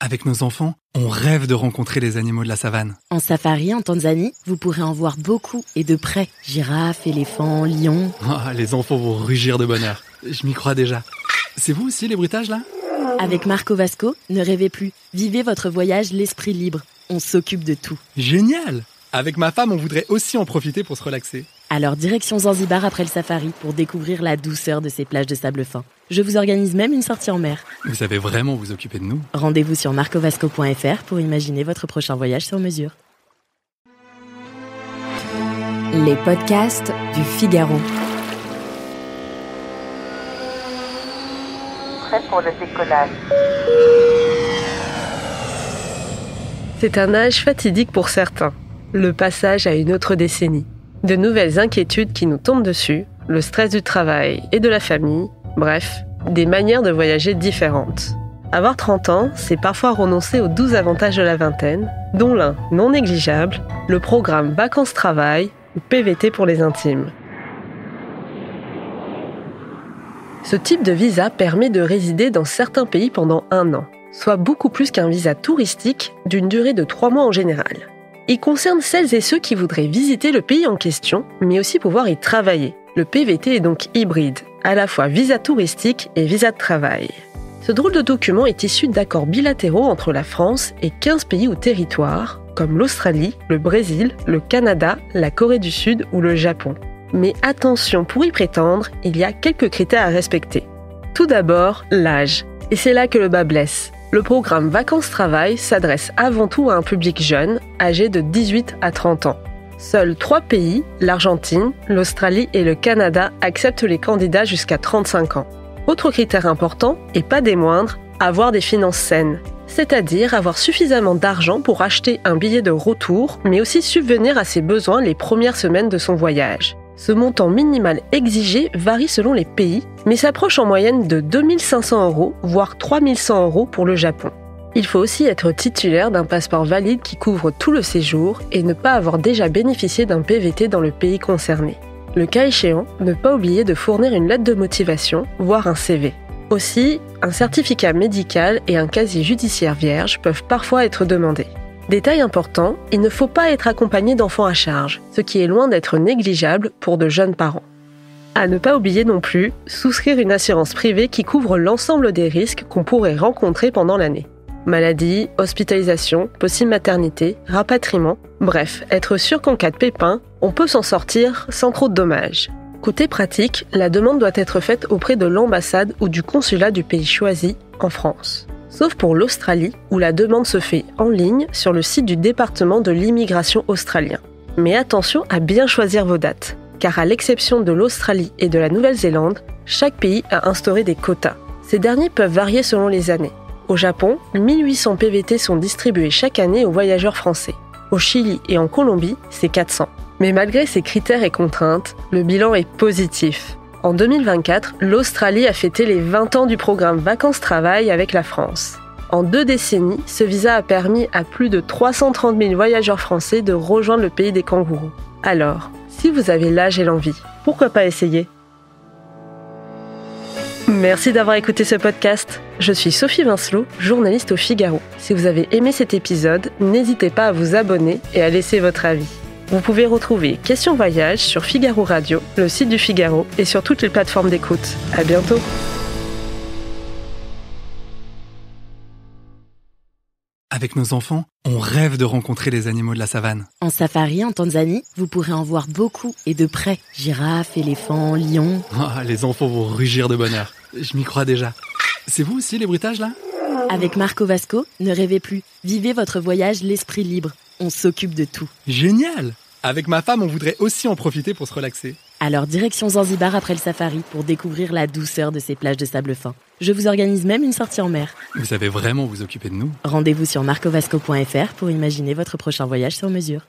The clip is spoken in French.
Avec nos enfants, on rêve de rencontrer les animaux de la savane. En safari en Tanzanie, vous pourrez en voir beaucoup et de près. Girafes, éléphants, lions. Oh, les enfants vont rugir de bonheur. Je m'y crois déjà. C'est vous aussi les bruitages là ? Avec Marco Vasco, ne rêvez plus. Vivez votre voyage l'esprit libre. On s'occupe de tout. Génial ! Avec ma femme, on voudrait aussi en profiter pour se relaxer. Alors direction Zanzibar après le safari pour découvrir la douceur de ces plages de sable fin. Je vous organise même une sortie en mer. Vous savez vraiment vous occuper de nous. Rendez-vous sur marcovasco.fr pour imaginer votre prochain voyage sur mesure. Les podcasts du Figaro. Prêt pour le décollage. C'est un âge fatidique pour certains. Le passage à une autre décennie. De nouvelles inquiétudes qui nous tombent dessus, le stress du travail et de la famille, bref, des manières de voyager différentes. Avoir 30 ans, c'est parfois renoncer aux 12 avantages de la vingtaine, dont l'un, non négligeable, le programme Vacances-Travail ou PVT pour les intimes. Ce type de visa permet de résider dans certains pays pendant 1 an, soit beaucoup plus qu'un visa touristique d'une durée de 3 mois en général. Il concerne celles et ceux qui voudraient visiter le pays en question, mais aussi pouvoir y travailler. Le PVT est donc hybride, à la fois visa touristique et visa de travail. Ce drôle de document est issu d'accords bilatéraux entre la France et 15 pays ou territoires, comme l'Australie, le Brésil, le Canada, la Corée du Sud ou le Japon. Mais attention, pour y prétendre, il y a quelques critères à respecter. Tout d'abord, l'âge. Et c'est là que le bas blesse. Le programme Vacances-Travail s'adresse avant tout à un public jeune, âgé de 18 à 30 ans. Seuls 3 pays, l'Argentine, l'Australie et le Canada, acceptent les candidats jusqu'à 35 ans. Autre critère important, et pas des moindres, avoir des finances saines. C'est-à-dire avoir suffisamment d'argent pour acheter un billet de retour, mais aussi subvenir à ses besoins les premières semaines de son voyage. Ce montant minimal exigé varie selon les pays, mais s'approche en moyenne de 2 500 €, voire 3 100 € pour le Japon. Il faut aussi être titulaire d'un passeport valide qui couvre tout le séjour et ne pas avoir déjà bénéficié d'un PVT dans le pays concerné. Le cas échéant, ne pas oublier de fournir une lettre de motivation, voire un CV. Aussi, un certificat médical et un casier judiciaire vierge peuvent parfois être demandés. Détail important, il ne faut pas être accompagné d'enfants à charge, ce qui est loin d'être négligeable pour de jeunes parents. À ne pas oublier non plus, souscrire une assurance privée qui couvre l'ensemble des risques qu'on pourrait rencontrer pendant l'année. Maladie, hospitalisation, possible maternité, rapatriement, bref, être sûr qu'en cas de pépin, on peut s'en sortir sans trop de dommages. Côté pratique, la demande doit être faite auprès de l'ambassade ou du consulat du pays choisi en France. Sauf pour l'Australie, où la demande se fait en ligne sur le site du département de l'immigration australien. Mais attention à bien choisir vos dates, car à l'exception de l'Australie et de la Nouvelle-Zélande, chaque pays a instauré des quotas. Ces derniers peuvent varier selon les années. Au Japon, 1800 PVT sont distribués chaque année aux voyageurs français. Au Chili et en Colombie, c'est 400. Mais malgré ces critères et contraintes, le bilan est positif. En 2024, l'Australie a fêté les 20 ans du programme Vacances-Travail avec la France. En 2 décennies, ce visa a permis à plus de 330 000 voyageurs français de rejoindre le pays des kangourous. Alors, si vous avez l'âge et l'envie, pourquoi pas essayer ? Merci d'avoir écouté ce podcast. Je suis Sophie Vincelot, journaliste au Figaro. Si vous avez aimé cet épisode, n'hésitez pas à vous abonner et à laisser votre avis. Vous pouvez retrouver Question Voyage sur Figaro Radio, le site du Figaro et sur toutes les plateformes d'écoute. À bientôt. Avec nos enfants, on rêve de rencontrer les animaux de la savane. En safari en Tanzanie, vous pourrez en voir beaucoup et de près. Girafes, éléphants, lions. Oh, les enfants vont rugir de bonheur. Je m'y crois déjà. C'est vous aussi les bruitages là ? Avec Marco Vasco, ne rêvez plus. Vivez votre voyage l'esprit libre. On s'occupe de tout. Génial ! Avec ma femme, on voudrait aussi en profiter pour se relaxer. Alors direction Zanzibar après le safari pour découvrir la douceur de ces plages de sable fin. Je vous organise même une sortie en mer. Vous savez vraiment vous occuper de nous. Rendez-vous sur marcovasco.fr pour imaginer votre prochain voyage sur mesure.